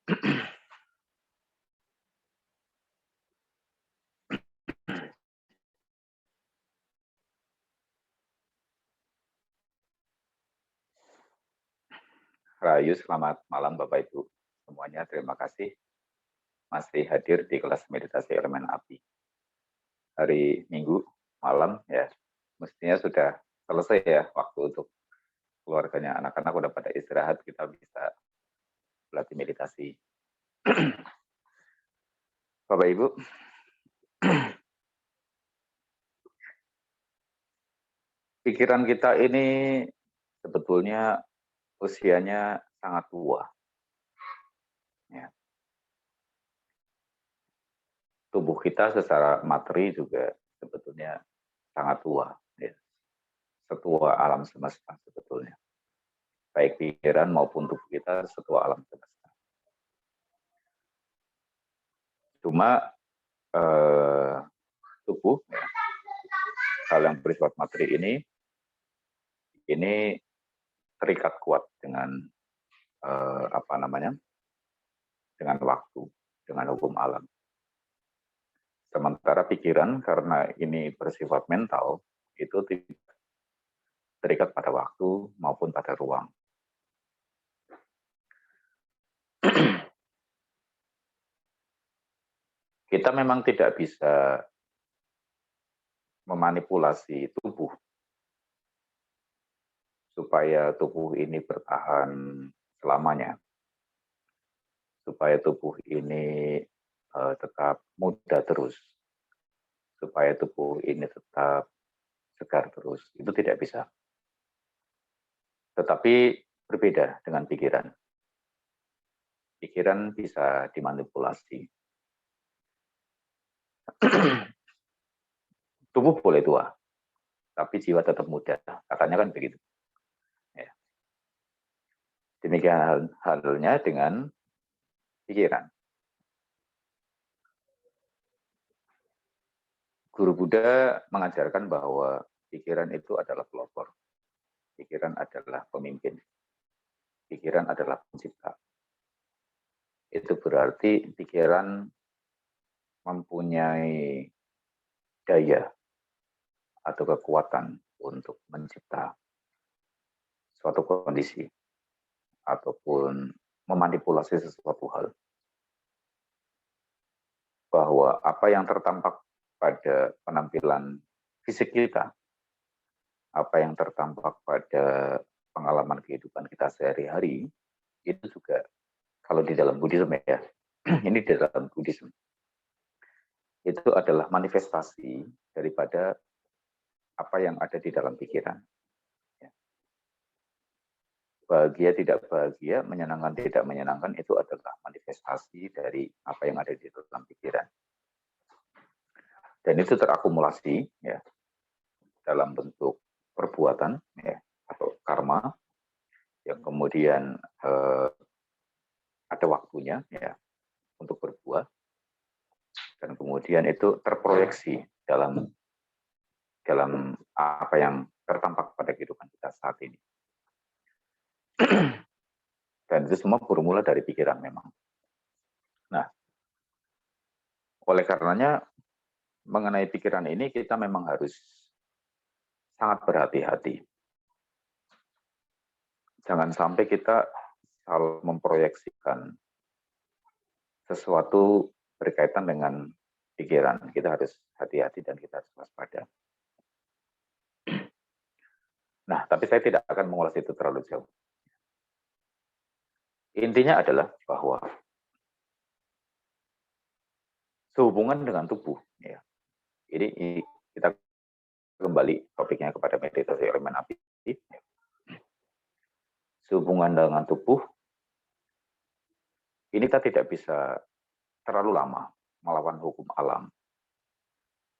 Rahayu, selamat malam Bapak Ibu semuanya. Terima kasih masih hadir di kelas meditasi elemen api. Hari Minggu malam ya, mestinya sudah selesai ya waktu untuk keluarganya, anak-anak udah pada istirahat, kita bisa berlatih meditasi. Bapak Ibu, pikiran kita ini sebetulnya usianya sangat tua. Ya. Tubuh kita secara materi juga sebetulnya sangat tua. Ya. Setua alam semesta sebetulnya. Baik pikiran maupun tubuh kita setua alam semesta. Cuma tubuh, ya, hal yang bersifat materi ini terikat kuat dengan dengan waktu, dengan hukum alam. Sementara pikiran karena ini bersifat mental itu tidak terikat pada waktu maupun pada ruang. Kita memang tidak bisa memanipulasi tubuh supaya tubuh ini bertahan selamanya, supaya tubuh ini tetap muda terus, supaya tubuh ini tetap segar terus. Itu tidak bisa. Tetapi berbeda dengan pikiran. Pikiran bisa dimanipulasi. Tubuh boleh tua, tapi jiwa tetap muda. Katanya kan begitu. Ya. Demikian halnya dengan pikiran. Guru Buddha mengajarkan bahwa pikiran itu adalah pelopor. Pikiran adalah pemimpin. Pikiran adalah pencipta. Itu berarti pikiran mempunyai daya atau kekuatan untuk mencipta suatu kondisi ataupun memanipulasi sesuatu hal. Bahwa apa yang tertampak pada penampilan fisik kita, apa yang tertampak pada pengalaman kehidupan kita sehari-hari, itu juga kalau di dalam Buddhisme ya, ini di dalam Buddhisme, itu adalah manifestasi daripada apa yang ada di dalam pikiran. Bahagia tidak bahagia, menyenangkan tidak menyenangkan, itu adalah manifestasi dari apa yang ada di dalam pikiran. Dan itu terakumulasi ya dalam bentuk perbuatan ya, atau karma yang kemudian ada waktunya ya untuk berbuat, dan kemudian itu terproyeksi dalam apa yang tertampak pada kehidupan kita saat ini. Dan itu semua bermula dari pikiran memang. Nah, oleh karenanya mengenai pikiran ini kita memang harus sangat berhati-hati. Jangan sampai kita selalu memproyeksikan sesuatu berkaitan dengan pikiran. Kita harus hati-hati dan kita harus waspada. Nah, tapi saya tidak akan mengulas itu terlalu jauh. Intinya adalah bahwa sehubungan dengan tubuh, ya. Ini kita kembali topiknya kepada meditasi elemen api. Sehubungan dengan tubuh, ini kita tidak bisa terlalu lama melawan hukum alam.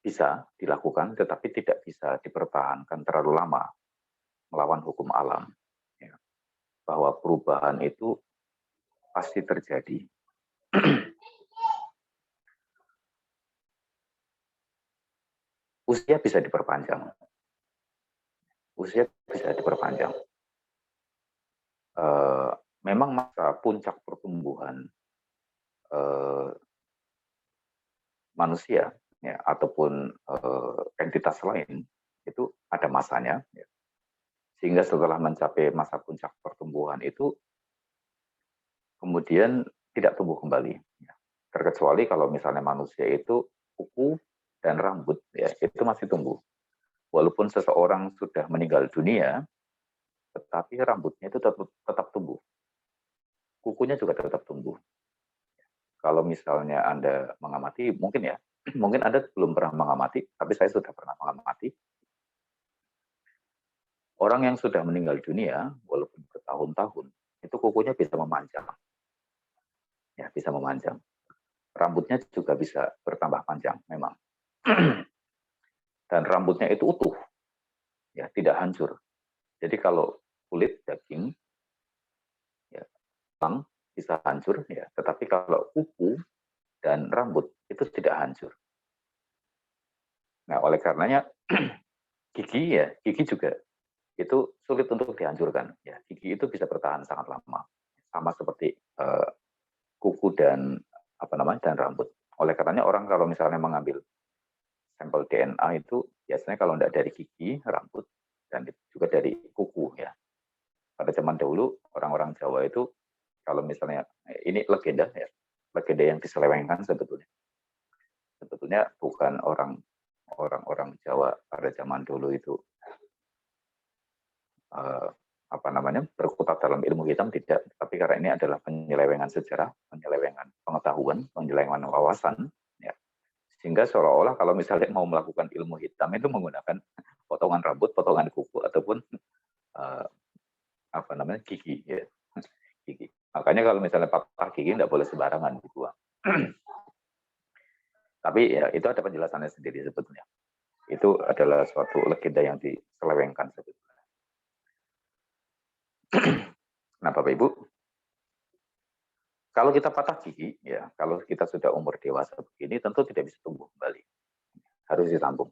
Bisa dilakukan, tetapi tidak bisa dipertahankan terlalu lama melawan hukum alam. Ya. Bahwa perubahan itu pasti terjadi. Usia bisa diperpanjang. Usia bisa diperpanjang. Memang masa puncak pertumbuhan eh, manusia ya, ataupun entitas lain itu ada masanya, ya. Sehingga setelah mencapai masa puncak pertumbuhan itu kemudian tidak tumbuh kembali. Ya. Terkecuali kalau misalnya manusia itu kuku dan rambut ya itu masih tumbuh. Walaupun seseorang sudah meninggal dunia, tetapi rambutnya itu tetap tumbuh. Kukunya juga tetap tumbuh. Kalau misalnya Anda mengamati, mungkin ya, mungkin Anda belum pernah mengamati, tapi saya sudah pernah mengamati. Orang yang sudah meninggal dunia, walaupun bertahun-tahun, itu kukunya bisa memanjang. Ya, bisa memanjang. Rambutnya juga bisa bertambah panjang, memang. Dan rambutnya itu utuh, ya, tidak hancur. Jadi kalau kulit, daging, ya, bisa hancur, ya. Tetapi kalau kuku dan rambut itu tidak hancur. Nah, oleh karenanya gigi juga itu sulit untuk dihancurkan. Ya, gigi itu bisa bertahan sangat lama, sama seperti kuku dan dan rambut. Oleh karenanya orang kalau misalnya mengambil sampel DNA itu biasanya kalau tidak dari gigi, rambut, dan juga dari kuku ya. Pada zaman dahulu orang-orang Jawa itu kalau misalnya ini legenda ya, legenda yang diselewengkan sebetulnya. Sebetulnya bukan orang-orang Jawa pada zaman dulu itu berkutat dalam ilmu hitam tidak, tapi karena ini adalah penyelewengan sejarah, penyelewengan pengetahuan, penyelewengan wawasan, ya. Sehingga seolah-olah kalau misalnya mau melakukan ilmu hitam itu menggunakan potongan rambut, potongan kuku ataupun gigi, ya. Gigi. Makanya kalau misalnya patah gigi tidak boleh sembarangan dibuang. Tapi ya itu ada penjelasannya sendiri sebetulnya. Itu adalah suatu legenda yang diselewengkan sebetulnya. Nah, Bapak Ibu, kalau kita patah gigi, ya kalau kita sudah umur dewasa begini, tentu tidak bisa tumbuh kembali, harus disambung.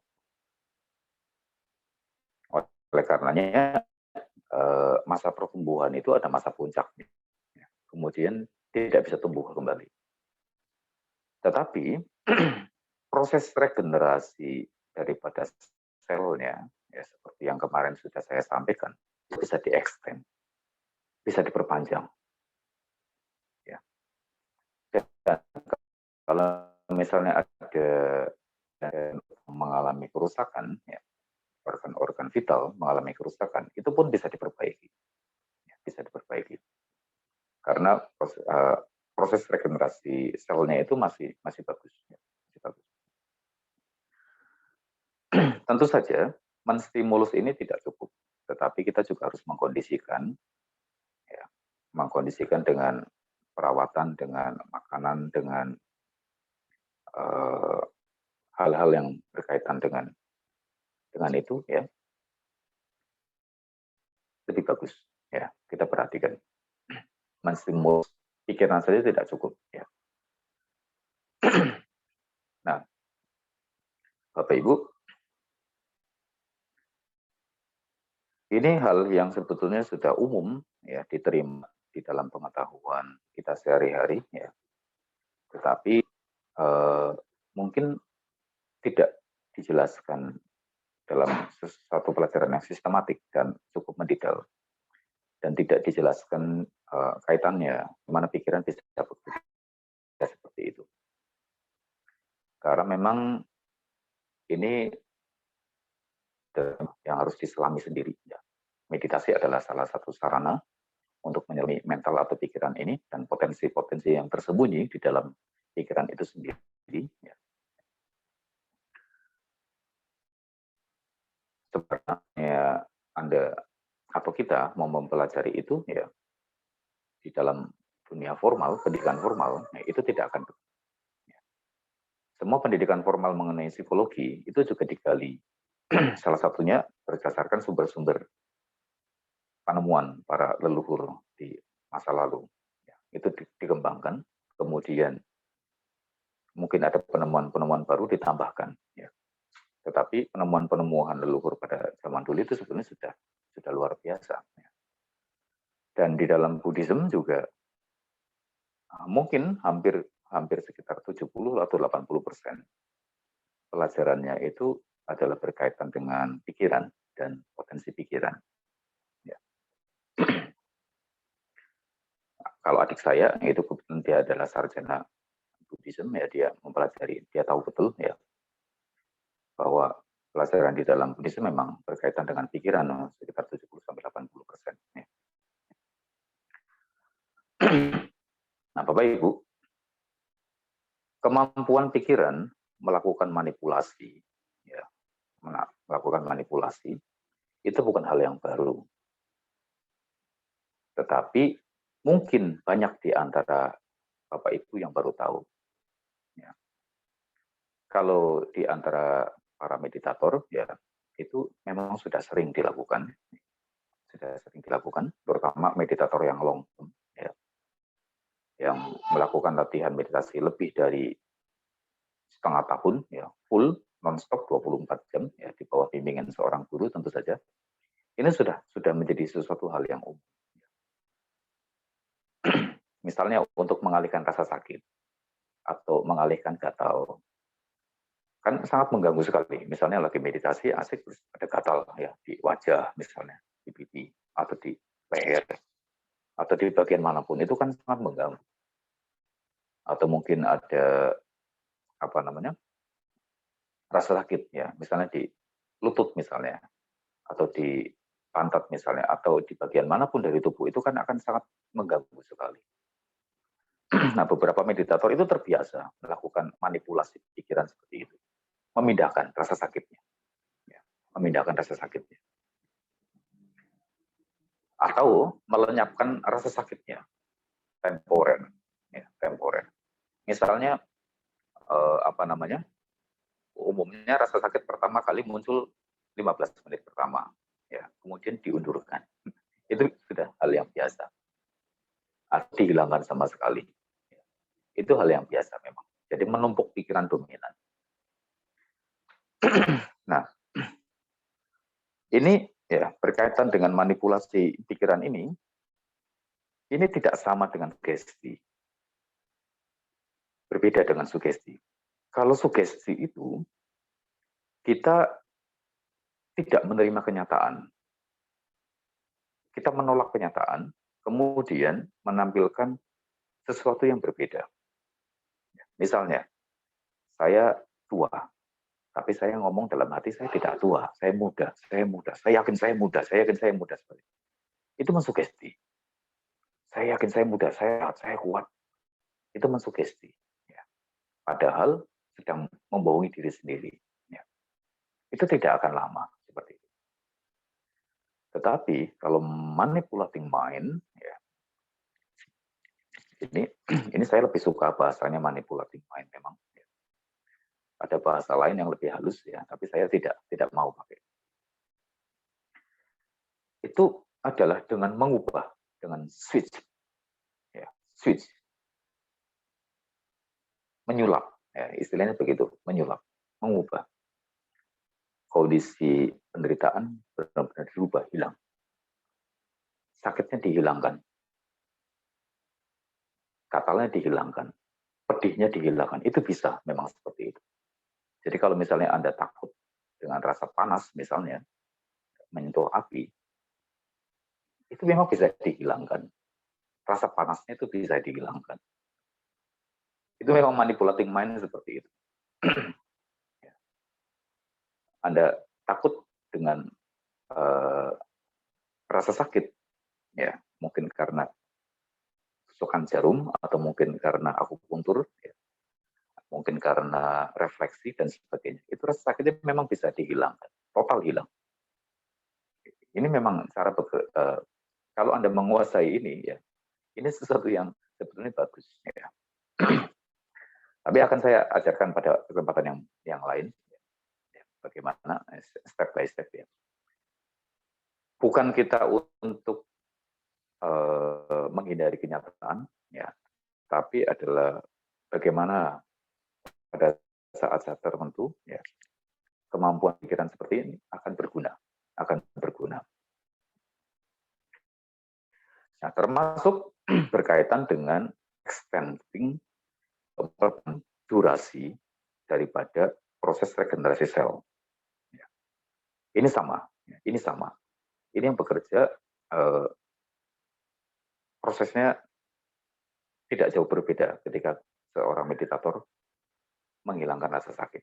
Oleh karenanya, masa pertumbuhan itu ada masa puncaknya, kemudian tidak bisa tumbuh kembali. Tetapi proses regenerasi daripada selnya, ya seperti yang kemarin sudah saya sampaikan, bisa diekstend, bisa diperpanjang. Ya. Dan kalau misalnya ada mengalami kerusakan, ya, organ-organ vital mengalami kerusakan, itu pun bisa diperbaiki. Ya, bisa diperbaiki. Karena proses regenerasi selnya itu masih bagus. Ya, masih bagus. Tentu saja, menstimulus ini tidak cukup. Tetapi kita juga harus mengkondisikan, ya, mengkondisikan dengan perawatan, dengan makanan, dengan hal-hal yang berkaitan dengan itu, ya, lebih bagus. Ya, kita perhatikan. Menstimulus pikiran saja tidak cukup. Ya. Nah, Bapak Ibu, ini hal yang sebetulnya sudah umum ya diterima di dalam pengetahuan kita sehari-hari ya. Tetapi mungkin tidak dijelaskan dalam satu pelajaran yang sistematik dan cukup mendetail dan tidak dijelaskan kaitannya mana pikiran bisa bekerja seperti itu. Karena memang ini yang harus diselami sendiri. Ya. Meditasi adalah salah satu sarana untuk menyelami mental atau pikiran ini dan potensi-potensi yang tersembunyi di dalam pikiran itu sendiri. Ya. Sebenarnya Anda atau kita mau mempelajari itu ya di dalam dunia formal, pendidikan formal, ya, itu tidak akan. Ya. Semua pendidikan formal mengenai psikologi itu juga digali. Salah satunya berdasarkan sumber-sumber penemuan para leluhur di masa lalu. Ya, itu dikembangkan, kemudian mungkin ada penemuan-penemuan baru ditambahkan. Ya. Tetapi penemuan-penemuan leluhur pada zaman dulu itu sebenarnya sudah luar biasa. Ya. Dan di dalam Buddhism juga mungkin hampir hampir sekitar 70 atau 80% pelajarannya itu adalah berkaitan dengan pikiran dan potensi pikiran. Ya. Kalau adik saya itu kebetulan dia adalah sarjana Buddhism, ya dia mempelajari, dia tahu betul ya bahwa pelajaran di dalam Buddhism memang berkaitan dengan pikiran sekitar 70-80%. Ya. Nah, Bapak Ibu, kemampuan pikiran melakukan manipulasi, ya, melakukan manipulasi itu bukan hal yang baru. Tetapi mungkin banyak di antara Bapak Ibu yang baru tahu. Ya. Kalau di antara para meditator, ya itu memang sudah sering dilakukan, terutama meditator yang long term, ya, yang melakukan latihan meditasi lebih dari setengah tahun, ya full non-stop 24 jam, ya di bawah bimbingan seorang guru tentu saja. Ini sudah menjadi sesuatu hal yang umum. Misalnya untuk mengalihkan rasa sakit atau mengalihkan gatal, kan sangat mengganggu sekali. Misalnya lagi meditasi asik terus ada gatal ya di wajah misalnya, di pipi atau di leher atau di bagian manapun, itu kan sangat mengganggu. Atau mungkin ada apa namanya rasa sakit ya, misalnya di lutut misalnya, atau di pantat misalnya, atau di bagian manapun dari tubuh, itu kan akan sangat mengganggu sekali. Nah, beberapa meditator itu terbiasa melakukan manipulasi pikiran seperti itu, memindahkan rasa sakitnya, ya, memindahkan rasa sakitnya, atau melenyapkan rasa sakitnya temporer, ya, temporer. Misalnya apa namanya? Umumnya rasa sakit pertama kali muncul 15 menit pertama, ya, kemudian diundurkan. Itu sudah hal yang biasa. Atau dihilangkan sama sekali. Itu hal yang biasa memang. Jadi menumpuk pikiran dominan. Nah, ini ya berkaitan dengan manipulasi pikiran ini tidak sama dengan sugesti. Berbeda dengan sugesti. Kalau sugesti itu kita tidak menerima kenyataan. Kita menolak kenyataan, kemudian menampilkan sesuatu yang berbeda. Misalnya, saya tua, tapi saya ngomong dalam hati saya tidak tua, saya muda, saya yakin saya muda, itu mensugesti. Saya yakin saya muda, saya kuat, itu mensugesti. Ya. Padahal sedang membohongi diri sendiri. Ya. Itu tidak akan lama seperti itu. Tetapi kalau manipulating mind, ya, ini saya lebih suka bahasanya manipulating mind memang. Ya. Ada bahasa lain yang lebih halus ya, tapi saya tidak mau pakai. Itu adalah dengan mengubah, dengan switch, ya, switch, menyulap, ya, istilahnya begitu, menyulap, mengubah. Kondisi penderitaan benar-benar dirubah, hilang. Sakitnya dihilangkan, katalnya dihilangkan, pedihnya dihilangkan. Itu bisa memang seperti itu. Jadi kalau misalnya Anda takut dengan rasa panas misalnya, menyentuh api, itu memang bisa dihilangkan. Rasa panasnya itu bisa dihilangkan. Itu memang manipulating mind seperti itu. Anda takut dengan rasa sakit, ya mungkin karena tusukan jarum atau mungkin karena akupuntur, ya, mungkin karena refleksi dan sebagainya. Itu rasa sakitnya memang bisa dihilangkan, total hilang. Ini memang cara kalau Anda menguasai ini, ya ini sesuatu yang sebetulnya bagus. Ya. Tapi akan saya ajarkan pada kesempatan yang lain, ya, bagaimana step by step ya. Bukan kita untuk menghindari kenyataan, ya, tapi adalah bagaimana pada saat-saat tertentu, ya, kemampuan pikiran seperti ini akan berguna. Nah, termasuk berkaitan dengan extending durasi daripada proses regenerasi sel. Ini sama, ini sama. Ini yang bekerja prosesnya tidak jauh berbeda ketika seorang meditator menghilangkan rasa sakit.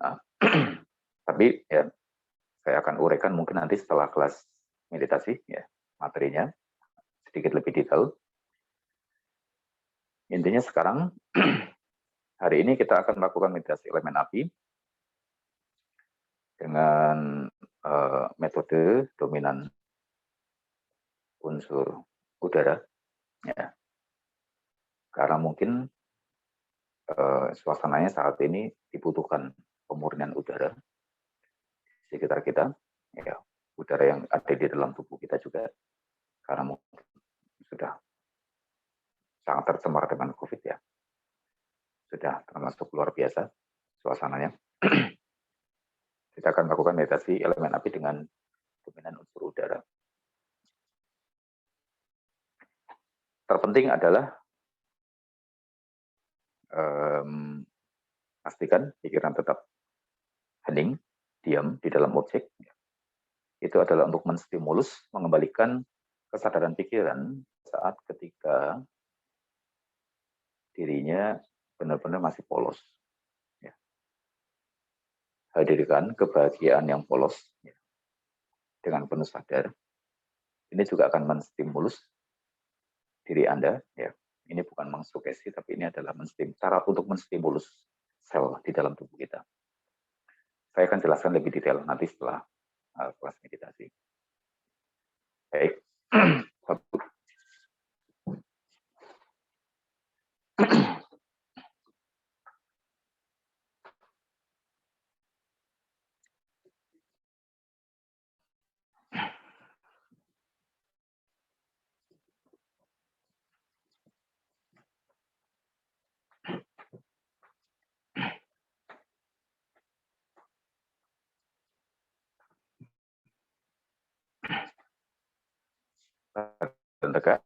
Nah, tapi ya saya akan uraikan mungkin nanti setelah kelas meditasi ya materinya sedikit lebih detail. Intinya sekarang hari ini kita akan melakukan meditasi elemen api dengan metode dominan unsur udara, ya. Karena mungkin suasananya saat ini dibutuhkan pemurnian udara di sekitar kita, ya, udara yang ada di dalam tubuh kita juga, karena mungkin sudah sangat tercemar dengan COVID ya, sudah termasuk luar biasa suasananya. Kita akan melakukan meditasi elemen api dengan dominan unsur udara. Terpenting adalah pastikan pikiran tetap hening, diam di dalam objek. Itu adalah untuk menstimulus, mengembalikan kesadaran pikiran saat ketika dirinya benar-benar masih polos. Ya. Hadirkan kebahagiaan yang polos ya, dengan penuh sadar. Ini juga akan menstimulus diri Anda. Ya. Ini bukan mengsugesti, tapi ini adalah cara untuk menstimulus sel di dalam tubuh kita. Saya akan jelaskan lebih detail nanti setelah kelas meditasi. Baik. Tegak.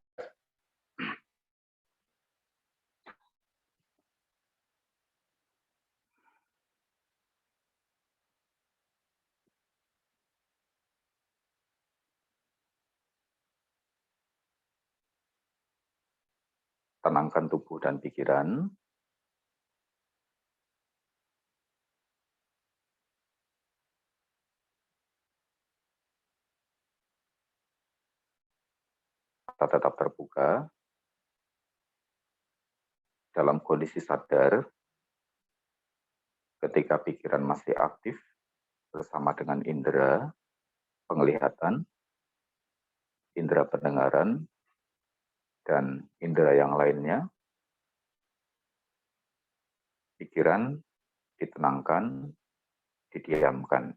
Tenangkan tubuh dan pikiran. Mata tetap terbuka. Dalam kondisi sadar, ketika pikiran masih aktif bersama dengan indera penglihatan, indera pendengaran, dan indera yang lainnya, pikiran ditenangkan, didiamkan.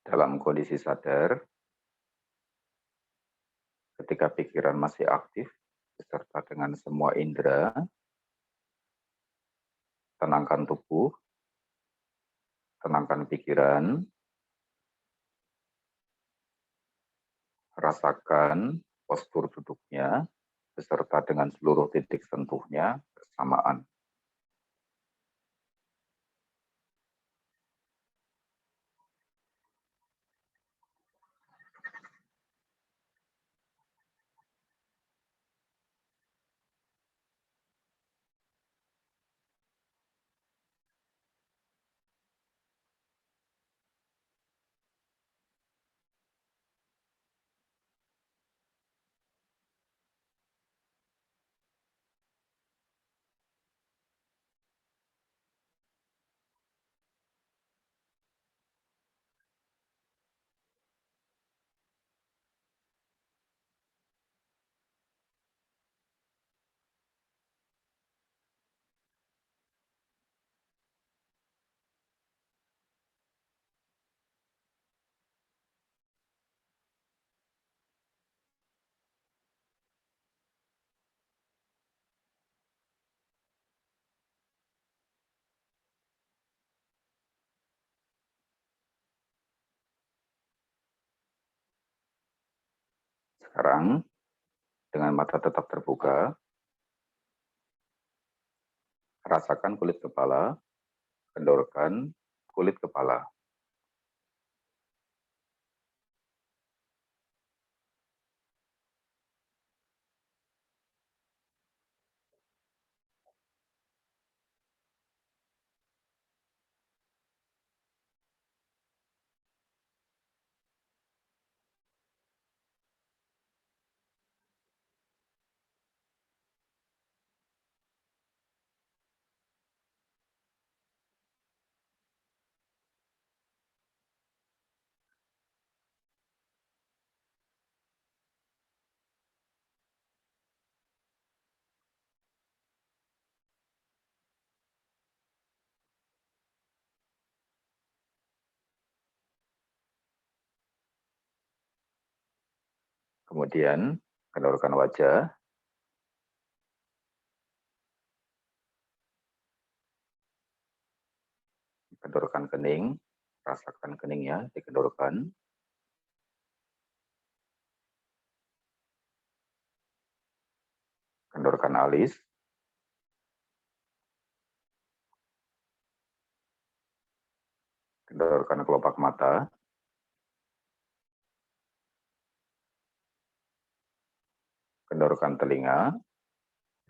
Dalam kondisi sadar, ketika pikiran masih aktif, beserta dengan semua indera, tenangkan tubuh, tenangkan pikiran, Rasakan postur duduknya beserta dengan seluruh titik sentuhnya bersamaan. Sekarang, dengan mata tetap terbuka, rasakan kulit kepala, kendorkan kulit kepala. Kemudian, kendorkan wajah, kendorkan kening, rasakan keningnya dikendorkan, kendorkan alis, kendorkan kelopak mata, kendorkan telinga,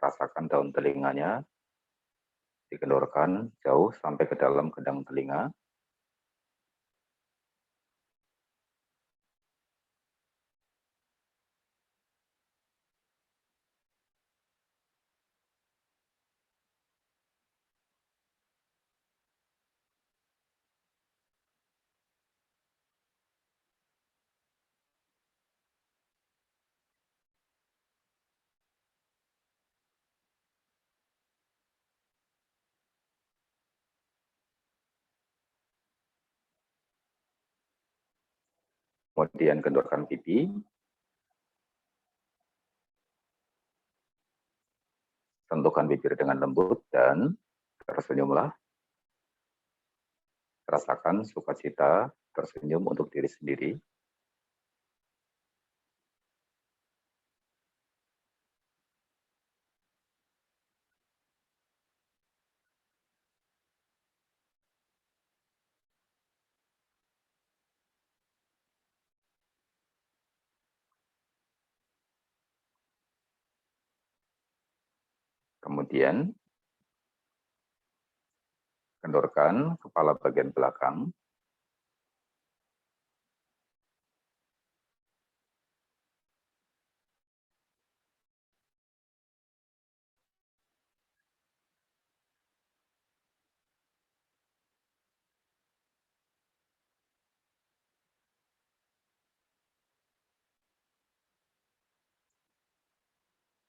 rasakan daun telinganya, dikendorkan jauh sampai ke dalam gendang telinga. Kemudian kendorkan pipi, sentuhkan bibir dengan lembut dan tersenyumlah. Rasakan sukacita tersenyum untuk diri sendiri. Kemudian, kendorkan kepala bagian belakang,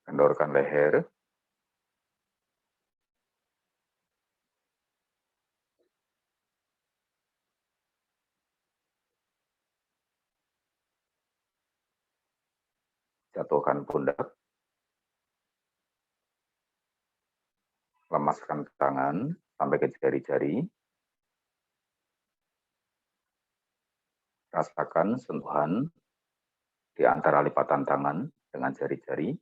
kendorkan leher, jatuhkan pundak, lemaskan tangan sampai ke jari-jari, rasakan sentuhan di antara lipatan tangan dengan jari-jari.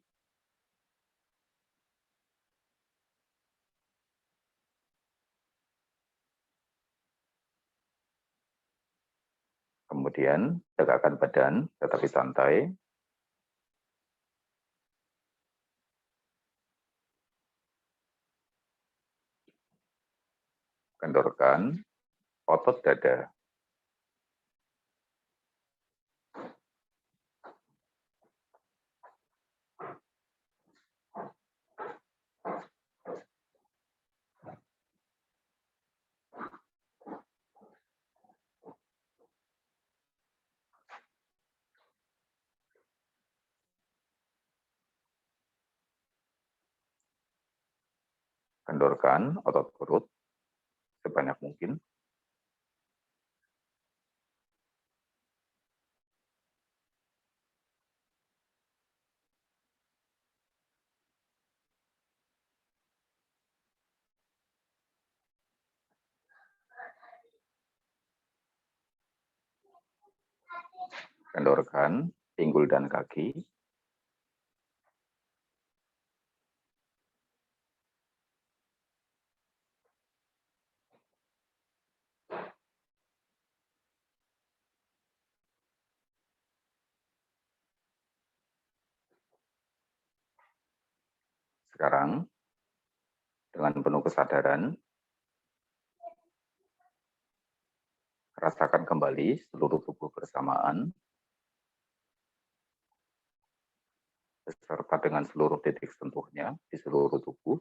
Kemudian tegakkan badan tetapi santai. Kendorkan otot dada. Kendorkan otot perut sebanyak mungkin. Kendorkan pinggul dan kaki. Sekarang, dengan penuh kesadaran, rasakan kembali seluruh tubuh bersamaan, beserta dengan seluruh titik sentuhnya di seluruh tubuh.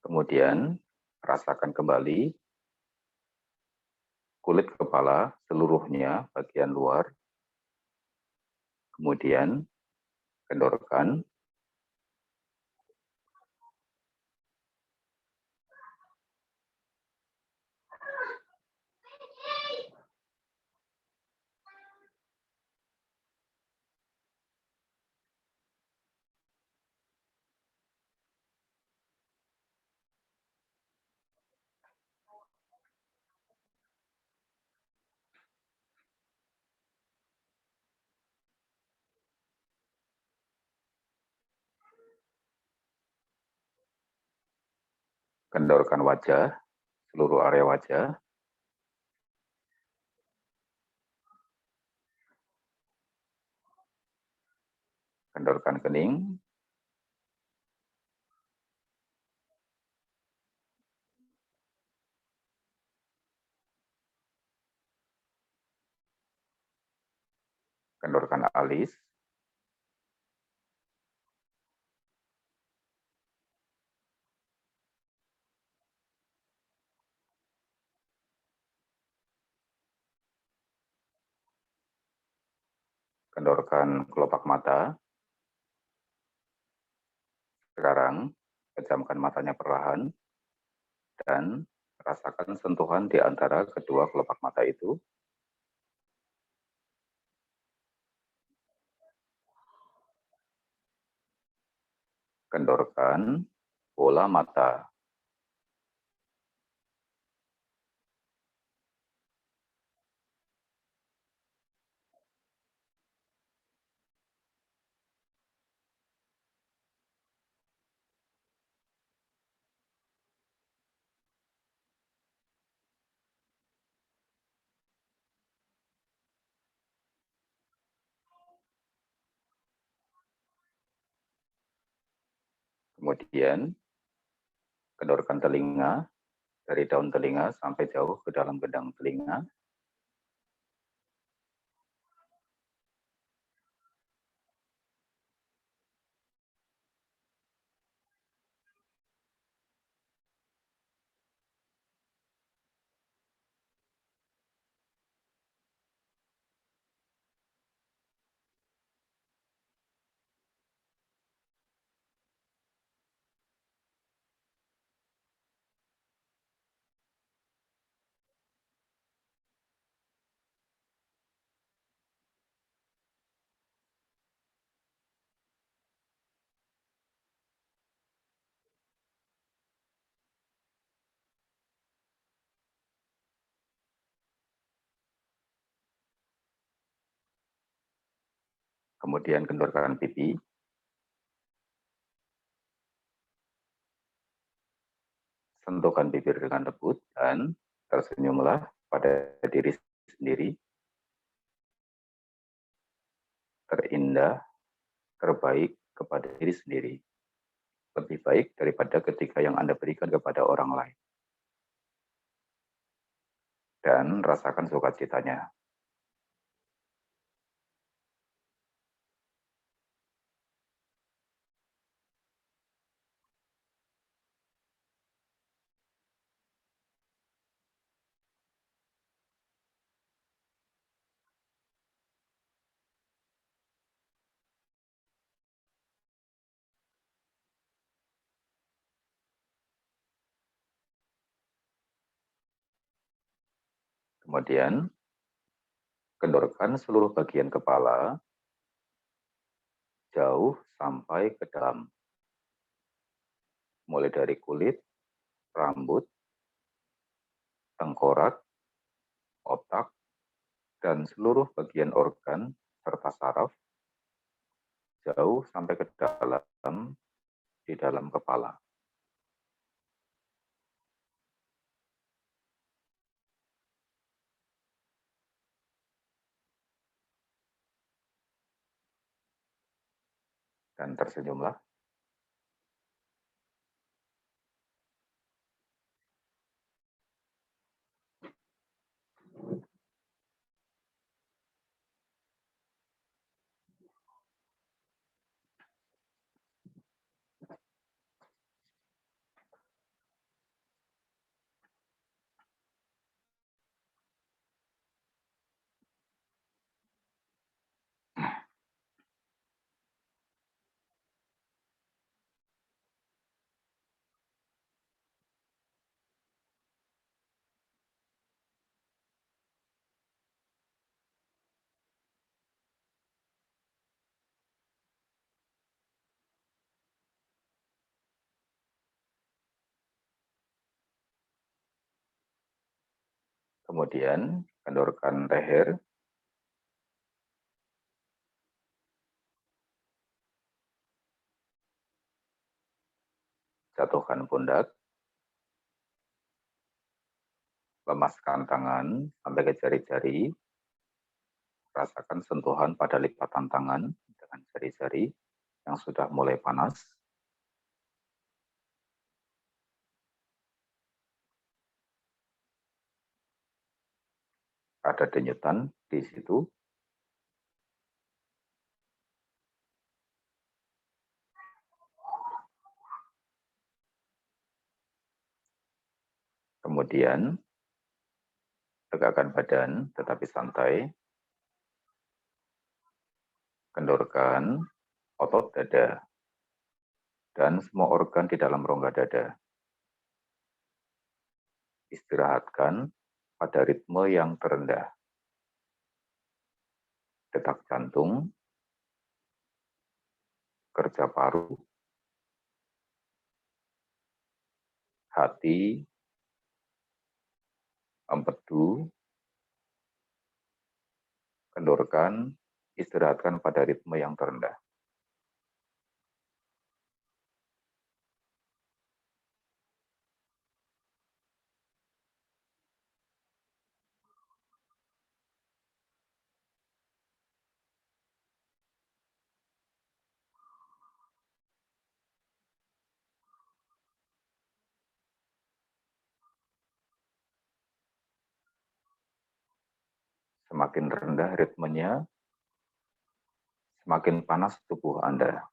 Kemudian, rasakan kembali kulit kepala seluruhnya bagian luar. Kemudian, kendorkan. Kendorkan wajah, seluruh area wajah. Kendorkan kening. Kendorkan alis. Kendorkan kelopak mata. Sekarang, pejamkan matanya perlahan dan rasakan sentuhan di antara kedua kelopak mata itu. Kendorkan bola mata. Kemudian kendorkan telinga, dari daun telinga sampai jauh ke dalam gendang telinga. Kemudian kendorkan pipi, sentuhkan bibir dengan lembut, dan tersenyumlah pada diri sendiri, terindah, terbaik kepada diri sendiri. Lebih baik daripada ketika yang Anda berikan kepada orang lain. Dan rasakan sukacitanya. Kemudian, kendorkan seluruh bagian kepala, jauh sampai ke dalam. Mulai dari kulit, rambut, tengkorak, otak, dan seluruh bagian organ serta saraf, jauh sampai ke dalam, di dalam kepala. Dan tersenyumlah. Kemudian, kendorkan leher, jatuhkan pundak, lemaskan tangan sampai ke jari-jari, rasakan sentuhan pada lipatan tangan dengan jari-jari yang sudah mulai panas. Ada denyutan di situ. Kemudian, tegakkan badan tetapi santai. Kendorkan otot dada dan semua organ di dalam rongga dada. Istirahatkan pada ritme yang terendah. Detak jantung, kerja paru, hati, empedu, kendorkan, istirahatkan pada ritme yang terendah. semakin rendah ritmenya, semakin panas tubuh Anda.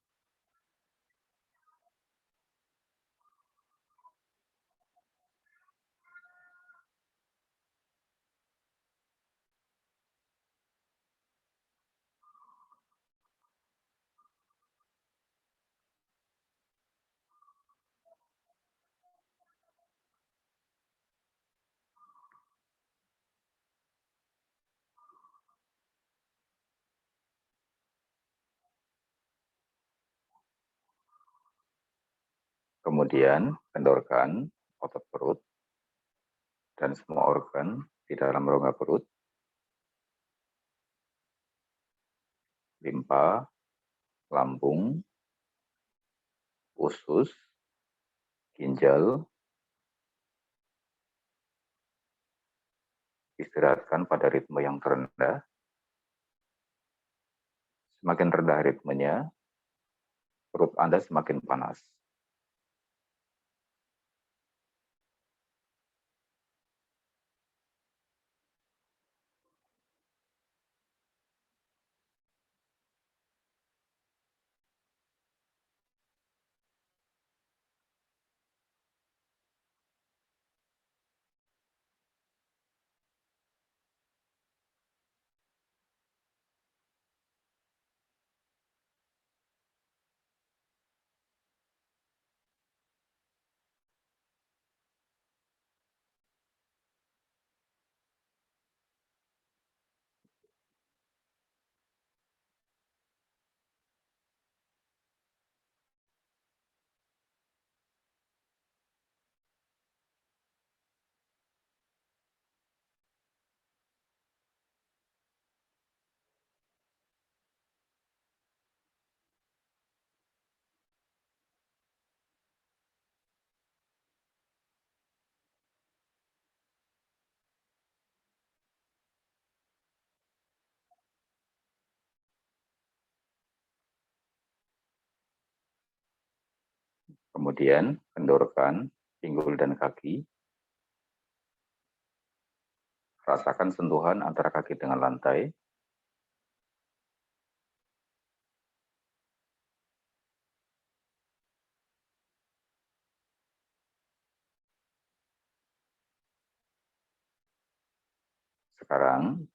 Kemudian kendorkan otot perut dan semua organ di dalam rongga perut, limpa, lambung, usus, ginjal, istirahatkan pada ritme yang terendah. Semakin rendah ritmenya, perut Anda semakin panas. Kemudian kendorkan pinggul dan kaki. Rasakan sentuhan antara kaki dengan lantai. Sekarang,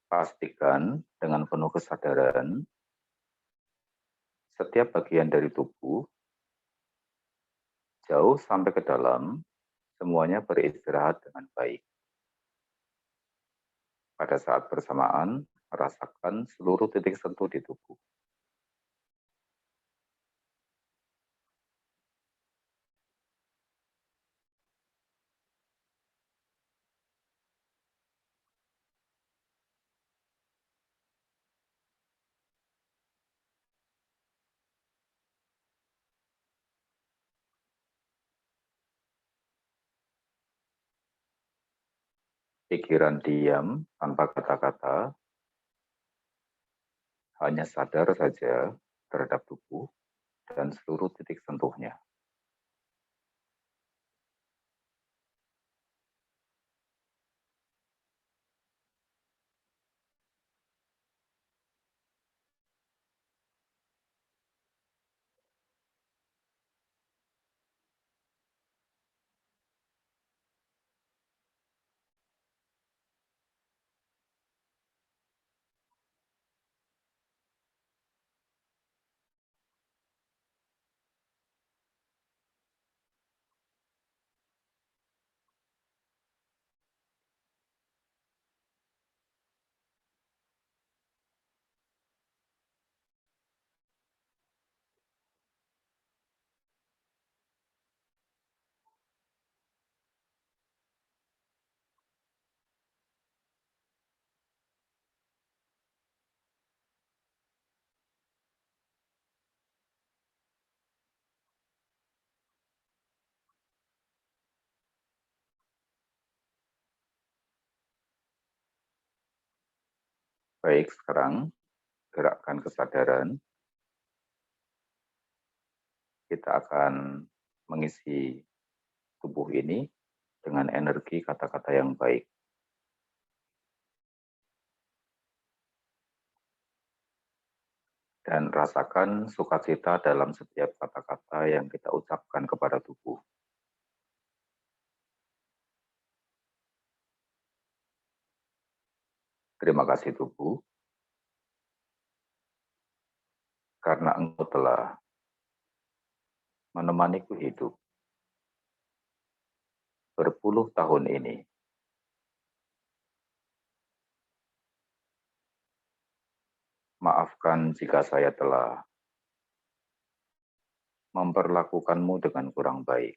pastikan dengan penuh kesadaran, setiap bagian dari tubuh, jauh sampai ke dalam, semuanya beristirahat dengan baik. Pada saat bersamaan, rasakan seluruh titik sentuh di tubuh. Pikiran diam tanpa kata-kata, hanya sadar saja terhadap tubuh dan seluruh titik sentuhnya. Baik, sekarang gerakkan kesadaran. Kita akan mengisi tubuh ini dengan energi kata-kata yang baik. dan rasakan sukacita dalam setiap kata-kata yang kita ucapkan kepada tubuh. Terima kasih tubuh, karena engkau telah menemaniku hidup berpuluh tahun ini. Maafkan jika saya telah memperlakukanmu dengan kurang baik.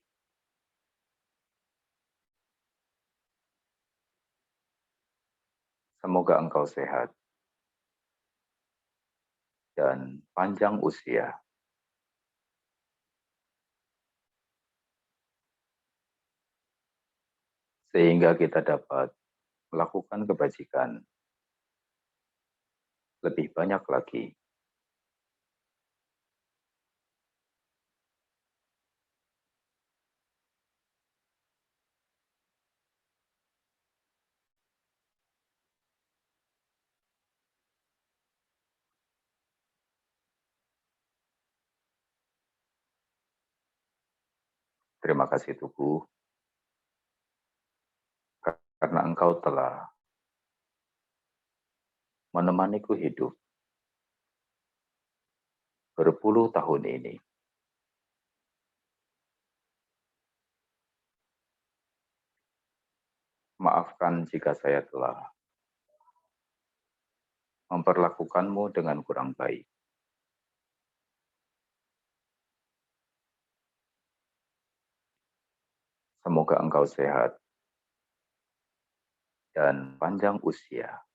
Semoga engkau sehat dan panjang usia, sehingga kita dapat melakukan kebajikan lebih banyak lagi. Terima kasih tubuh, karena engkau telah menemaniku hidup berpuluh tahun ini. Maafkan jika saya telah memperlakukanmu dengan kurang baik. Semoga engkau sehat dan panjang usia,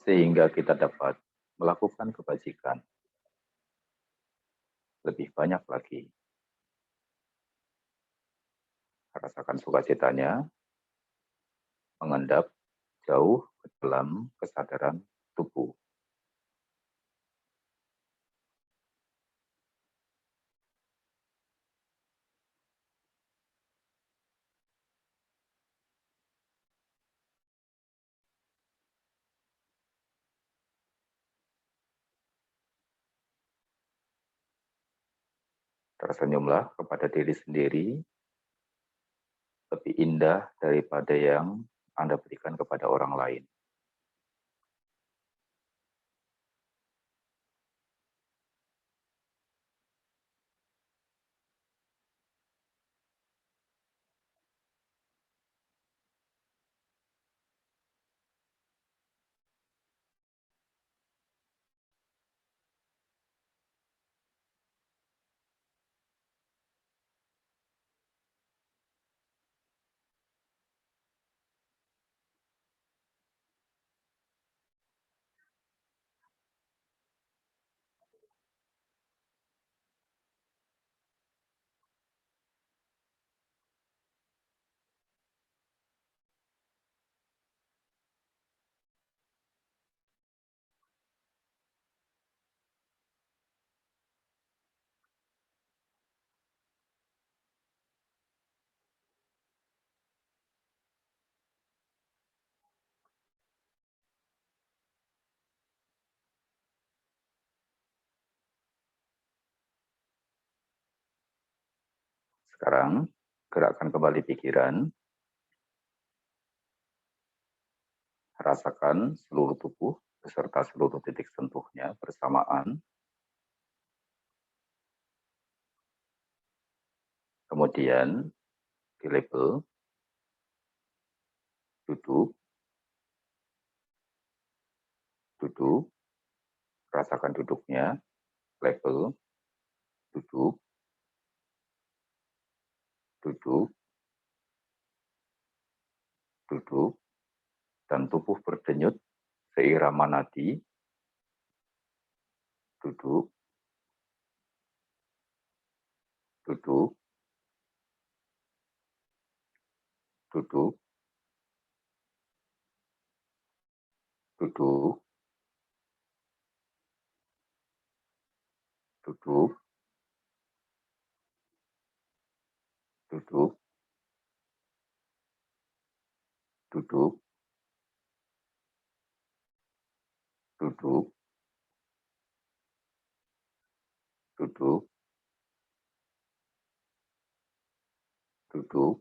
sehingga kita dapat melakukan kebajikan lebih banyak lagi. Rasakan sukacitanya mengendap jauh ke dalam kesadaran tubuh. Tersenyumlah kepada diri sendiri lebih indah daripada yang Anda berikan kepada orang lain. Sekarang, gerakkan kembali pikiran, rasakan seluruh tubuh beserta seluruh titik sentuhnya bersamaan. Kemudian, di label, duduk, duduk, rasakan duduknya, label, duduk, duduk, duduk, dan tubuh berdenyut seirama nadi, duduk, duduk, duduk, duduk, duduk, duduk, duduk, duduk, duduk, duduk,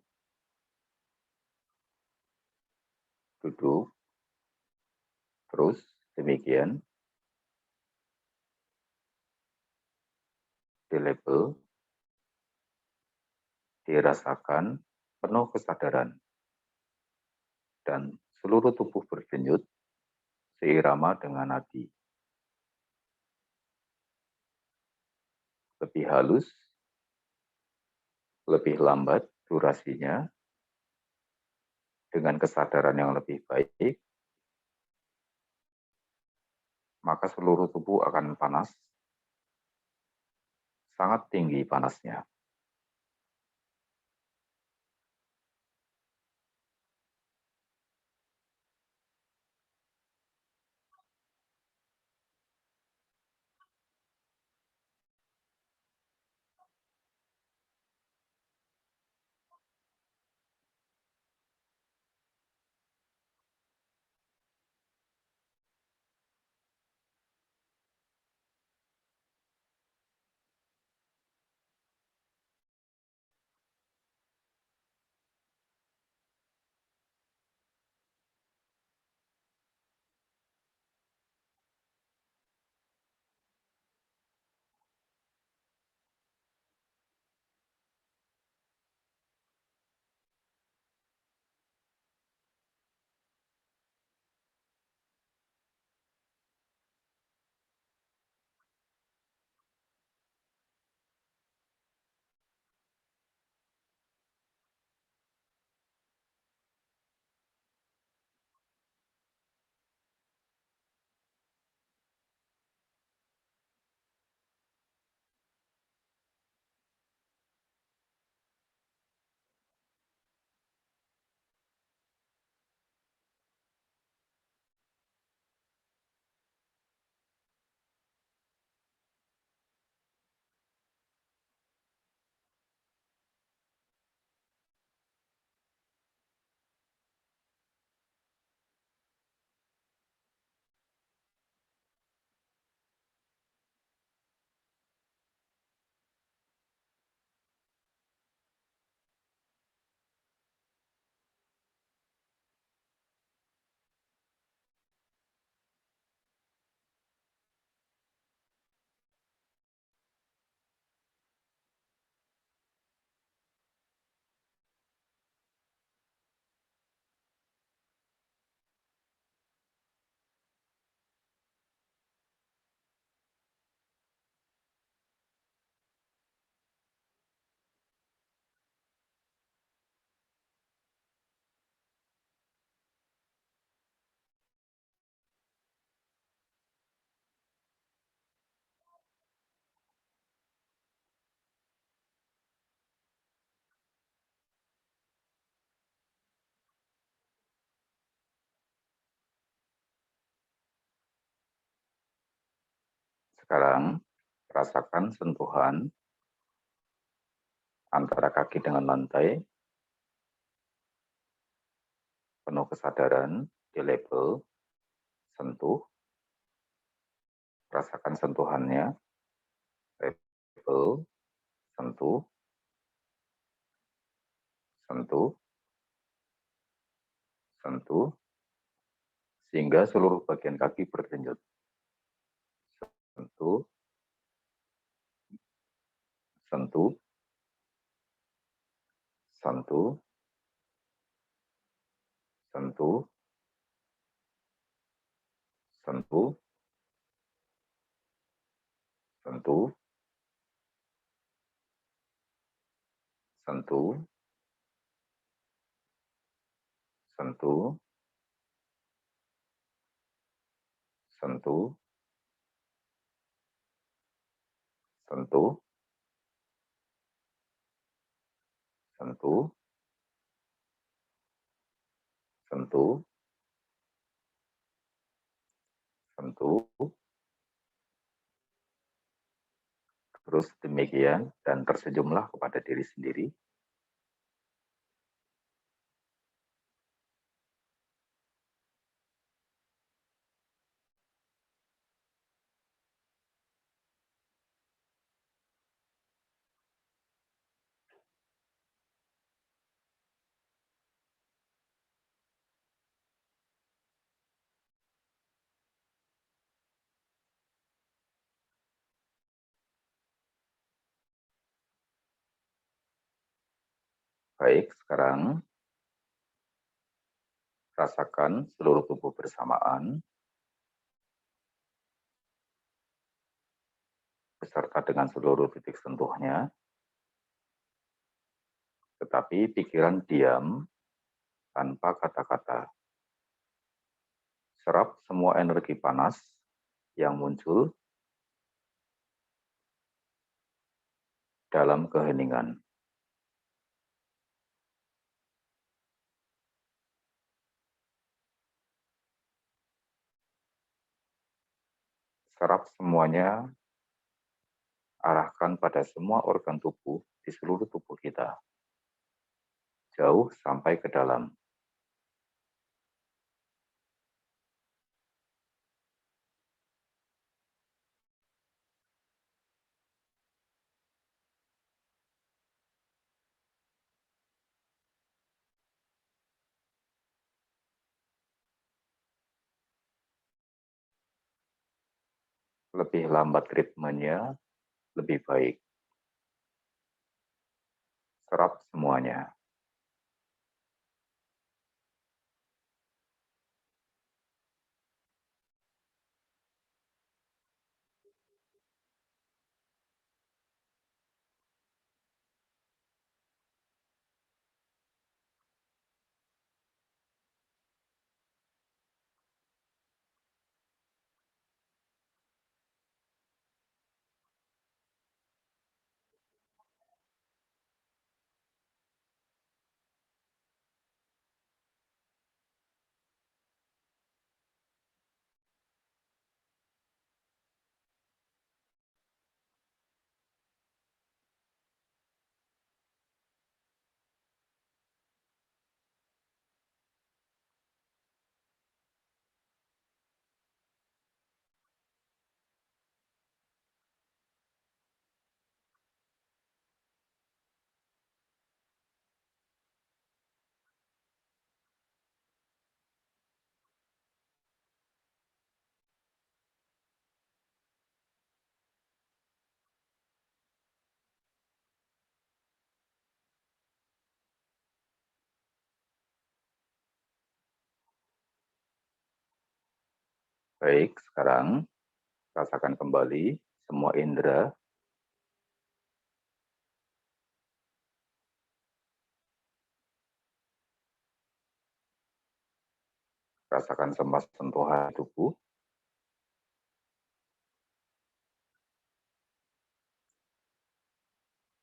duduk, terus demikian, di label, dirasakan penuh kesadaran, dan seluruh tubuh berdenyut seirama dengan nadi. Lebih halus, lebih lambat durasinya, dengan kesadaran yang lebih baik, maka seluruh tubuh akan panas, sangat tinggi panasnya. Sekarang, rasakan sentuhan antara kaki dengan lantai, penuh kesadaran, di label, sentuh, rasakan sentuhannya, label, sentuh, sentuh, sentuh, sehingga seluruh bagian kaki berdenyut. Sentuh, sentuh, sentuh, sentuh, sentuh, sentuh, sentuh, sentuh, sentuh, sentuh, sentuh, sentuh, sentuh, terus demikian, dan tersenyumlah kepada diri sendiri. Baik, sekarang rasakan seluruh tubuh bersamaan, beserta dengan seluruh titik sentuhnya, tetapi pikiran diam tanpa kata-kata. Serap semua energi panas yang muncul dalam keheningan. Serap semuanya, arahkan pada semua organ tubuh di seluruh tubuh kita, jauh sampai ke dalam. Lebih lambat ritmenya, lebih baik. Serap semuanya. Baik, sekarang rasakan kembali semua indera, rasakan semua sentuhan tubuh,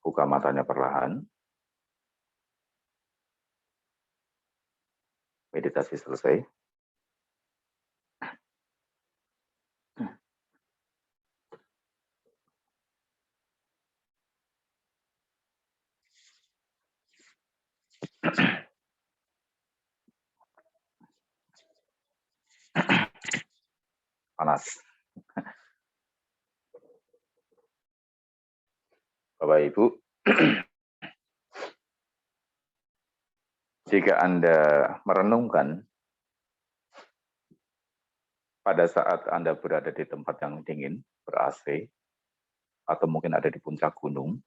buka matanya perlahan, meditasi selesai. Panas. Bapak Ibu, jika Anda merenungkan pada saat Anda berada di tempat yang dingin, ber-AC, atau mungkin ada di puncak gunung,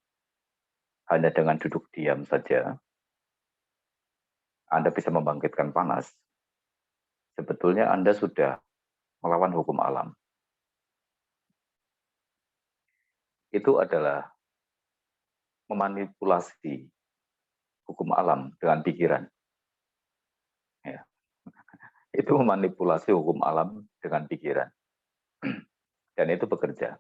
hanya dengan duduk diam saja, Anda bisa membangkitkan panas. Sebetulnya Anda sudah melawan hukum alam. Itu adalah memanipulasi hukum alam dengan pikiran. Ya. Itu memanipulasi hukum alam dengan pikiran. Dan itu bekerja.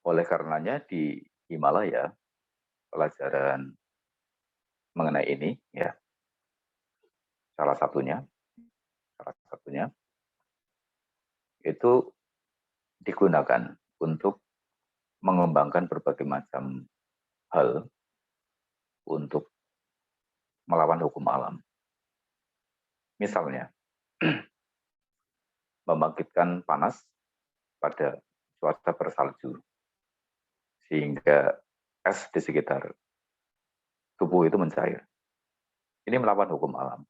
Oleh karenanya di Himalaya, pelajaran mengenai ini, ya, salah satunya itu digunakan untuk mengembangkan berbagai macam hal untuk melawan hukum alam. Misalnya, membangkitkan panas pada cuaca bersalju, sehingga es di sekitar tubuh itu mencair. Ini melawan hukum alam.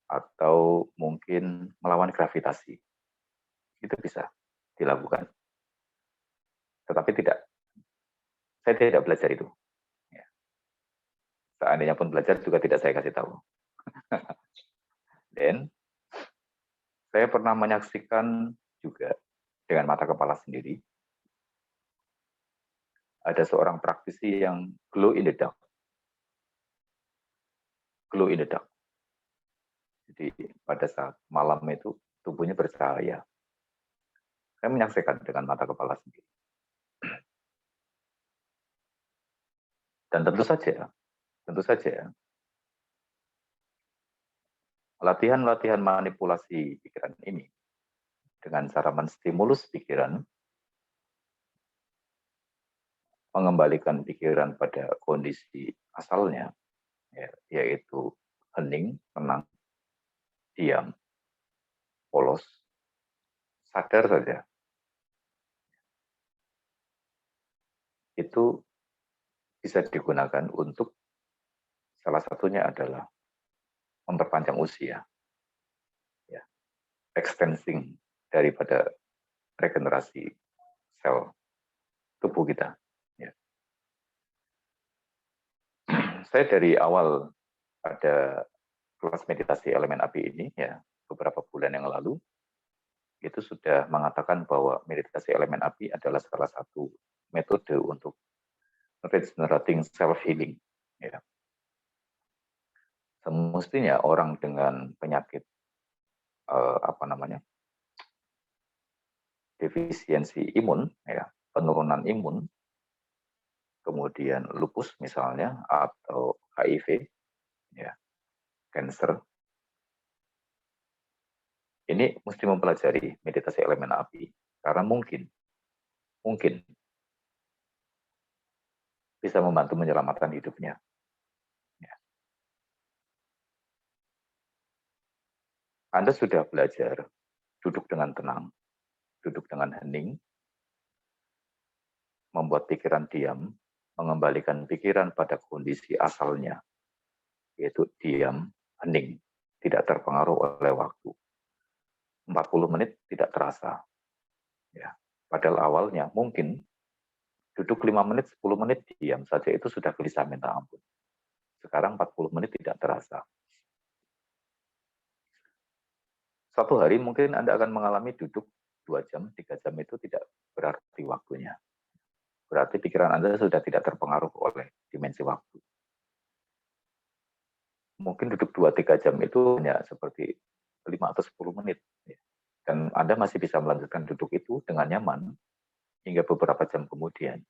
Atau mungkin melawan gravitasi. Itu bisa dilakukan. Tetapi tidak Saya tidak belajar itu. Ya. Seandainya pun belajar juga tidak saya kasih tahu. Dan saya pernah menyaksikan juga dengan mata kepala sendiri, ada seorang praktisi yang glow in the dark. Glow in the dark. Jadi pada saat malam itu tubuhnya bercahaya. Saya menyaksikan dengan mata kepala sendiri. Dan tentu saja, latihan-latihan manipulasi pikiran ini dengan cara menstimulus pikiran, mengembalikan pikiran pada kondisi asalnya, ya, yaitu hening, tenang, diam, polos, sadar saja. Itu bisa digunakan untuk salah satunya adalah memperpanjang usia, ya, extending daripada regenerasi sel tubuh kita. Ya. Saya dari awal ada kelas meditasi elemen api ini, ya, beberapa bulan yang lalu, itu sudah mengatakan bahwa meditasi elemen api adalah salah satu metode untuk regenerating self healing. Ya. Semestinya orang dengan penyakit defisiensi imun, ya, penurunan imun, kemudian lupus misalnya atau HIV, ya, cancer, ini mesti mempelajari meditasi elemen api karena mungkin bisa membantu menyelamatkan hidupnya. Ya. Anda sudah belajar duduk dengan tenang, duduk dengan hening, membuat pikiran diam, mengembalikan pikiran pada kondisi asalnya, yaitu diam, hening, tidak terpengaruh oleh waktu. 40 menit tidak terasa. Ya. Padahal awalnya mungkin duduk 5 menit, 10 menit diam saja itu sudah gelisah minta ampun. Sekarang 40 menit tidak terasa. Satu hari mungkin Anda akan mengalami duduk 2 jam, 3 jam itu tidak berarti waktunya. Berarti pikiran Anda sudah tidak terpengaruh oleh dimensi waktu. Mungkin duduk 2-3 jam itu hanya seperti 5 atau 10 menit. Dan Anda masih bisa melanjutkan duduk itu dengan nyaman hingga beberapa jam kemudian.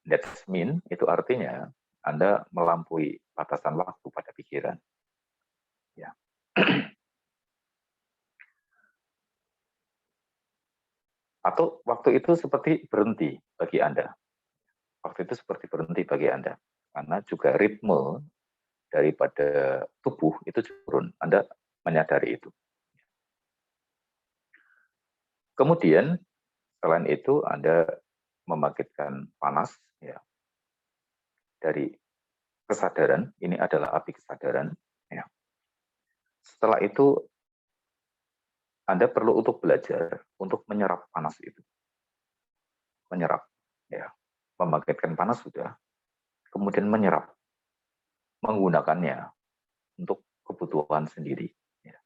That's mean, itu artinya Anda melampaui batasan waktu pada pikiran. Ya. Atau waktu itu seperti berhenti bagi Anda. Waktu itu seperti berhenti bagi Anda. Karena juga ritme daripada tubuh itu turun. Anda menyadari itu. Kemudian, selain itu Anda membangkitkan panas, ya, dari kesadaran. Ini adalah api kesadaran. Ya. Setelah itu, Anda perlu untuk belajar untuk menyerap panas itu. Menyerap, ya, membangkitkan panas sudah, kemudian menyerap, menggunakannya untuk kebutuhan sendiri. Ya.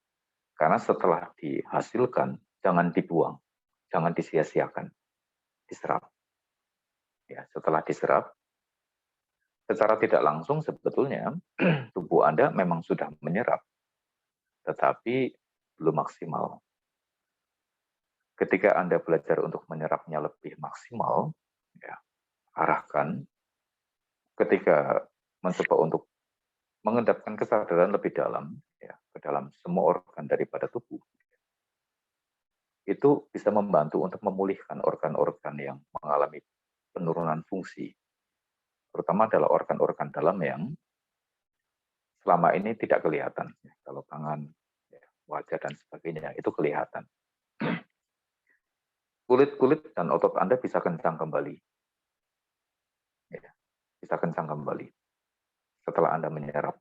Karena setelah dihasilkan, jangan dibuang, jangan disia-siakan, diserap. Ya, setelah diserap, secara tidak langsung sebetulnya tubuh Anda memang sudah menyerap, tetapi belum maksimal. Ketika Anda belajar untuk menyerapnya lebih maksimal, ya, arahkan ketika mencoba untuk mengendapkan kesadaran lebih dalam, ya, ke dalam semua organ daripada tubuh, itu bisa membantu untuk memulihkan organ-organ yang mengalami penurunan fungsi, terutama adalah organ-organ dalam yang selama ini tidak kelihatan. Ya, kalau tangan, ya, wajah, dan sebagainya, itu kelihatan. Kulit-kulit dan otot Anda bisa kencang kembali. Ya, bisa kencang kembali setelah Anda menyerap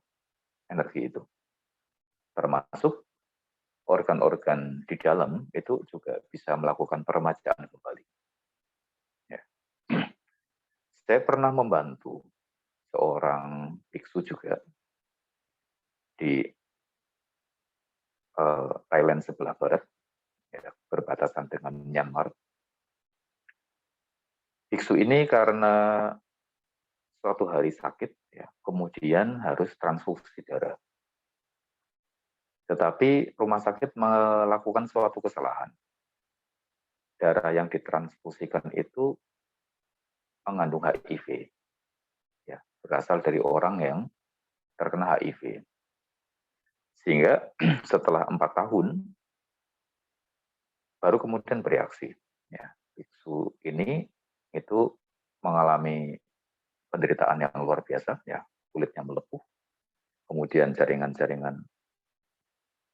energi itu. Termasuk organ-organ di dalam itu juga bisa melakukan peremajaan kembali. Ya. Saya pernah membantu seorang biksu juga di Thailand sebelah barat, ya, berbatasan dengan Myanmar. Biksu ini karena suatu hari sakit, ya, kemudian harus transfusi darah. Tetapi rumah sakit melakukan suatu kesalahan. Darah yang ditransfusikan itu mengandung HIV, ya, berasal dari orang yang terkena HIV. Sehingga setelah 4 tahun baru kemudian bereaksi. Ya, biksu ini itu mengalami penderitaan yang luar biasa, ya, kulitnya melepuh, kemudian jaringan-jaringan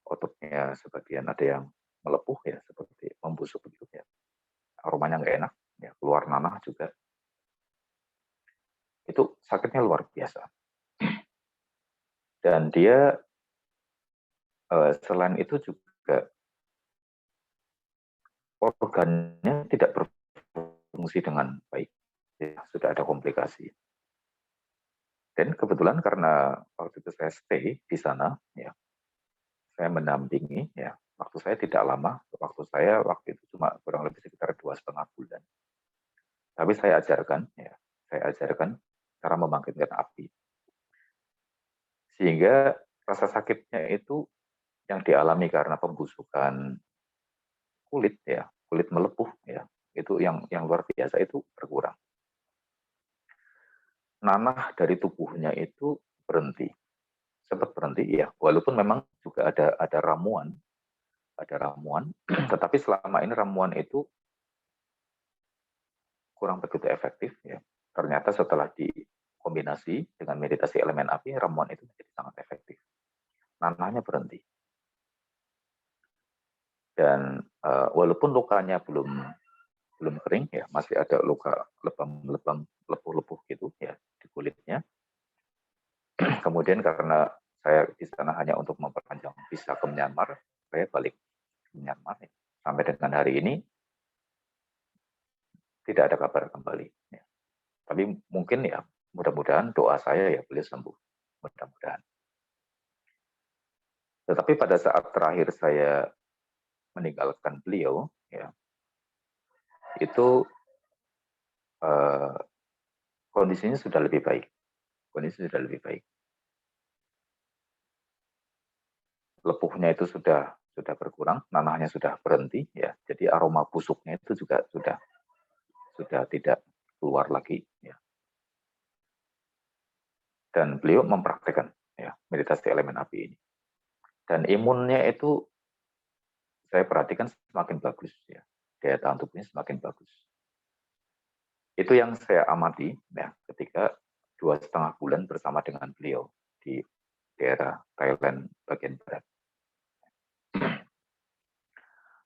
ototnya sebagian ada yang melepuh, ya, seperti membusuk begitu, ya, aromanya nggak enak, ya, keluar nanah juga. Itu sakitnya luar biasa. Dan dia selain itu juga organnya tidak berfungsi dengan baik, ya, sudah ada komplikasi. Dan kebetulan karena waktu itu saya stay di sana, ya, saya mendampingi, ya, waktu saya tidak lama, waktu itu cuma kurang lebih sekitar 2,5 bulan. Tapi saya ajarkan, ya, cara membangkitkan api. Sehingga rasa sakitnya itu yang dialami karena pembusukan kulit, ya, kulit melepuh, ya, itu yang luar biasa itu berkurang. Nanah dari tubuhnya itu berhenti, sempat berhenti, ya, walaupun memang juga ada ramuan, tetapi selama ini ramuan itu kurang begitu efektif, ya. Ternyata setelah dikombinasi dengan meditasi elemen api, ramuan itu menjadi sangat efektif. Nanahnya berhenti. Dan walaupun lukanya belum kering, ya, masih ada luka lebam-lebam, lepuh-lepuh gitu, ya, di kulitnya. Kemudian karena saya di sana hanya untuk memperpanjang visa ke Myanmar, saya balik ke Myanmar, ya. Sampai dengan hari ini tidak ada kabar kembali, ya. Tapi mungkin, ya, mudah-mudahan doa saya, ya, beliau sembuh, mudah-mudahan. Tetapi pada saat terakhir saya meninggalkan beliau, ya, itu kondisinya sudah lebih baik. Lepuhnya itu sudah berkurang, nanahnya sudah berhenti, ya. Jadi aroma busuknya itu juga sudah tidak keluar lagi, ya. Dan beliau mempraktekkan, ya, meditasi elemen api ini. Dan imunnya itu saya perhatikan semakin bagus, ya. Daya tahan tubuhnya semakin bagus. Itu yang saya amati, ya, ketika 2,5 bulan bersama dengan beliau di daerah Thailand bagian barat.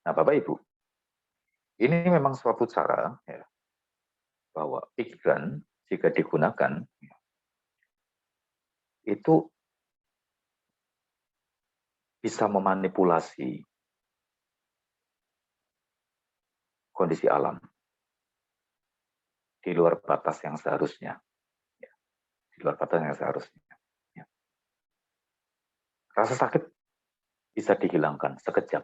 Nah, Bapak Ibu, ini memang suatu cara, ya, bahwa pikiran jika digunakan, ya, itu bisa memanipulasi kondisi alam di luar batas yang seharusnya, ya, di luar batas yang seharusnya. Ya. Rasa sakit bisa dihilangkan sekejap.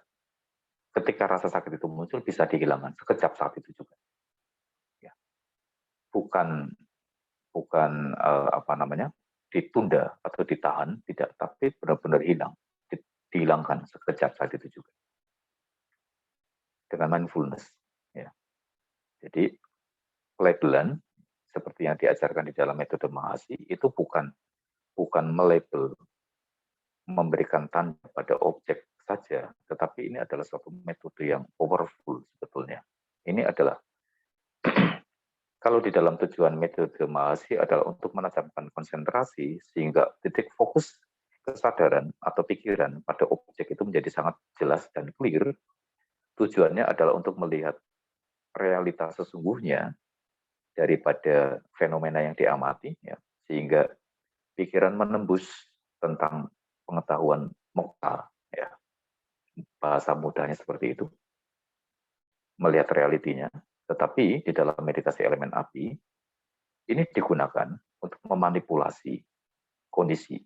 Ketika rasa sakit itu muncul bisa dihilangkan sekejap saat itu juga. Ya. Bukan ditunda atau ditahan, tidak, tapi benar-benar hilang, dihilangkan sekejap saat itu juga dengan mindfulness, ya. Jadi pelabelan seperti yang diajarkan di dalam metode Mahasi itu bukan melabel, memberikan tanda pada objek saja, tetapi ini adalah suatu metode yang powerful sebetulnya. Ini adalah kalau di dalam tujuan metode Mahasi adalah untuk menajamkan konsentrasi sehingga titik fokus kesadaran atau pikiran pada objek itu menjadi sangat jelas dan clear. Tujuannya adalah untuk melihat realitas sesungguhnya daripada fenomena yang diamati, ya, sehingga pikiran menembus tentang pengetahuan mokta, ya, bahasa mudahnya seperti itu, melihat realitinya. Tetapi di dalam meditasi elemen api ini digunakan untuk memanipulasi kondisi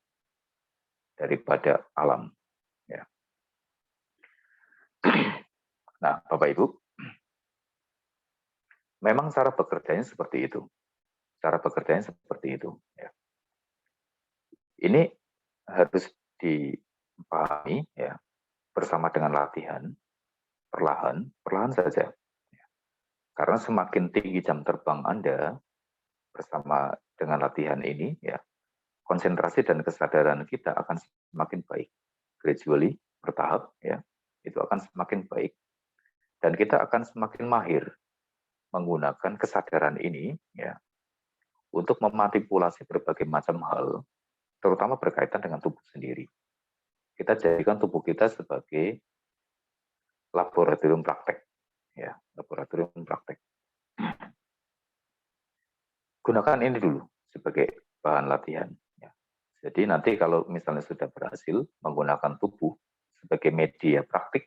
daripada alam. Ya. Nah, Bapak Ibu, memang cara bekerjanya seperti itu. Cara bekerjanya seperti itu. Ya. Ini harus dipahami ya, bersama dengan latihan, perlahan saja. Karena semakin tinggi jam terbang Anda bersama dengan latihan ini, ya, konsentrasi dan kesadaran kita akan semakin baik. Gradually, bertahap, ya, itu akan semakin baik. Dan kita akan semakin mahir menggunakan kesadaran ini, ya, untuk memanipulasi berbagai macam hal, terutama berkaitan dengan tubuh sendiri. Kita jadikan tubuh kita sebagai laboratorium praktek, ya, laboratorium praktek. Gunakan ini dulu sebagai bahan latihan. Ya. Jadi nanti kalau misalnya sudah berhasil menggunakan tubuh sebagai media praktik,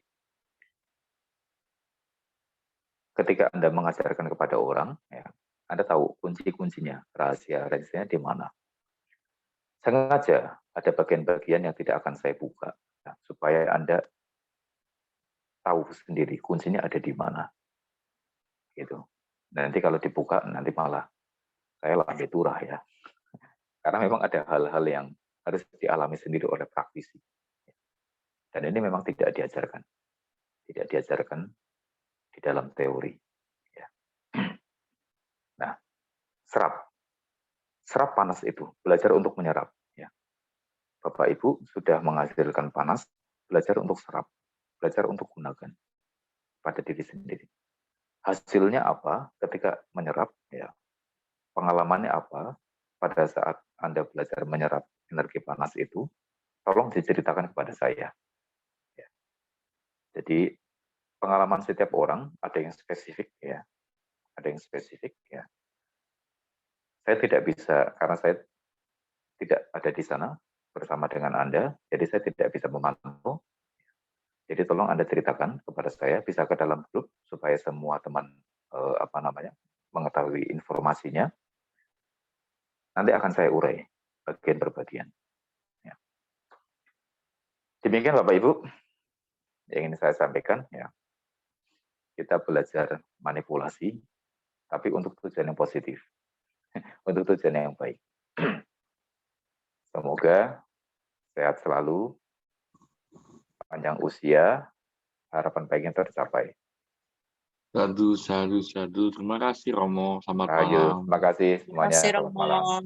ketika Anda mengajarkan kepada orang, ya, Anda tahu kunci-kuncinya, rahasia-rahasianya di mana. Sengaja ada bagian-bagian yang tidak akan saya buka, ya, supaya Anda tahu sendiri kuncinya ada di mana. Gitu. Nanti kalau dibuka, nanti malah saya lambe turah ya. Karena memang ada hal-hal yang harus dialami sendiri oleh praktisi. Dan ini memang tidak diajarkan. Tidak diajarkan di dalam teori. Ya. Nah, serap. Serap panas itu, belajar untuk menyerap. Ya. Bapak Ibu sudah menghasilkan panas, belajar untuk serap. Belajar untuk gunakan pada diri sendiri. Hasilnya apa ketika menyerap? Ya. Pengalamannya apa pada saat Anda belajar menyerap energi panas itu? Tolong diceritakan kepada saya. Ya. Jadi pengalaman setiap orang ada yang spesifik ya, ada yang spesifik ya. Saya tidak bisa karena saya tidak ada di sana bersama dengan Anda, jadi saya tidak bisa memantau. Jadi tolong Anda ceritakan kepada saya, bisa ke dalam grup supaya semua teman mengetahui informasinya. Nanti akan saya urai bagian per bagian. Ya. Demikian Bapak Ibu yang ingin saya sampaikan ya. Kita belajar manipulasi, tapi untuk tujuan yang positif, untuk tujuan yang baik. Semoga sehat selalu, panjang usia, harapan baiknya tercapai. Sadu, sadu, sadu. Terima kasih Romo. Selamat malam. Terima kasih semuanya. Terima kasih, Selamat malam.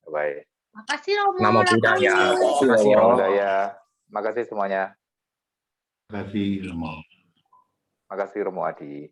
Bye. Makasih Romo. Nama budaya. Terima kasih Romo. Terima kasih semuanya. Terima kasih Romo. Terima kasih Romo Adi.